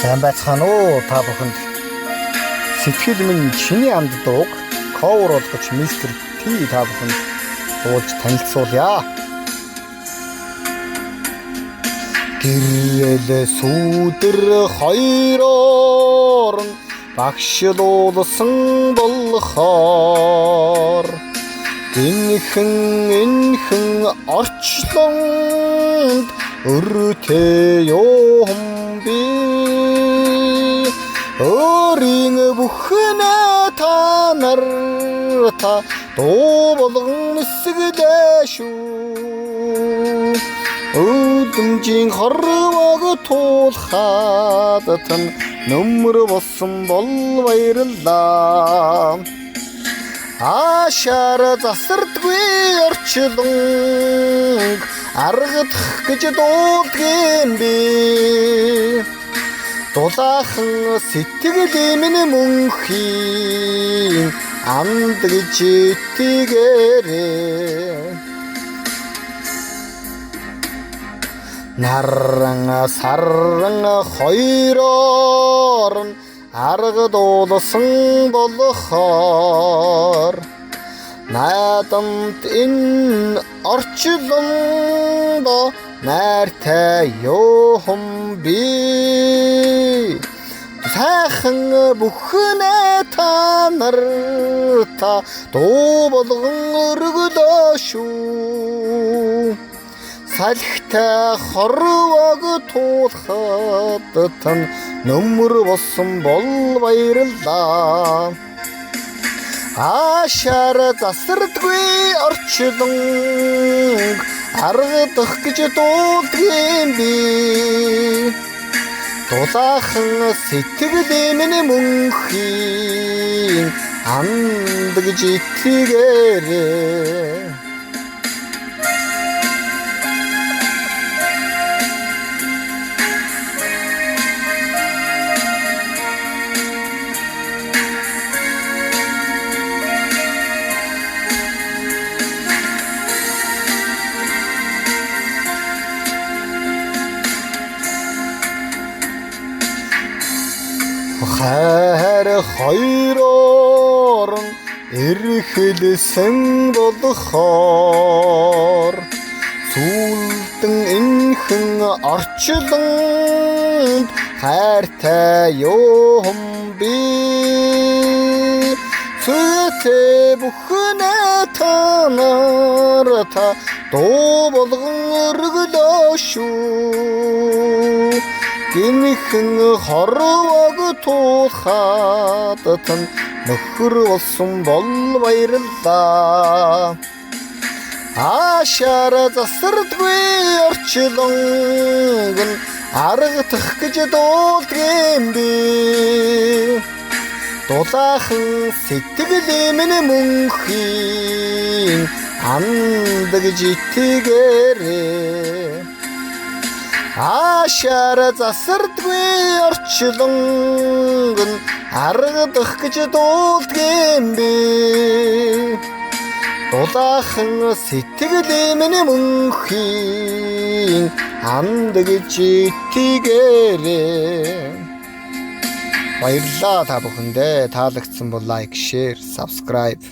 Сайн байцгаана уу та бүхэнд. Сэтгэл минь чиний амд дууг cover болгож мистер Т та бүхэнд дуулж танилцуулъя. Гэрэл сүдэр хоёроор нь багшлуулсан болохоор энхэн орчлонд өртөө юм би өөрийн бүхнээ та нарта дуу болгон эсгэлээ шүү. Өдмжийн хорвоог туулахад тань нөмөр болсон бол баярлаа. Ашаар засардгүй орчлон аргадах гэж дуудгийн би. Дулаахан сэтгэл минь мөнхийн амд гэж итгээрээ. Наран саран хоёроор нь арга дуулсан болохоор наадамд энэ орчлонд найртай юм би. Сайхан бүхнээ та нарта дуу болгон өргөлөө шүү. Салхитай хорвоог туулахад тань нөмөр болсон бол баярлаа. Ашаар засардгүй орчлон аргадах гэж дуудгийн би. Дулаахан сэтгэл минь мөнхийн амд гэж итгээрээ. Хайр хоёроор нь эрхэлсэн болохоор сүлдэн энхэн орчлонд хайртай юм би. Цэцээ бүхнээ та нарта дуу болгон өргөлөө шүү. Гинхэн хорвоог туулахад тань нөхөр болсон бол баярлаа. Ашаар засардгүй орчлонг нь аргадах гэж дуудгийн би. Дулаахан сэтгэл минь мөнхийн амд гэж итгээрээ. Ашаар засардгүй орчлонг нь аргадах гэж дуудгийн би. Дулаахан сэтгэл минь мөнхийн амд гэж итгээрээ. Баярлалаа та бүхэндээ. Таалагдсан бол лайк, шеэр, subscribe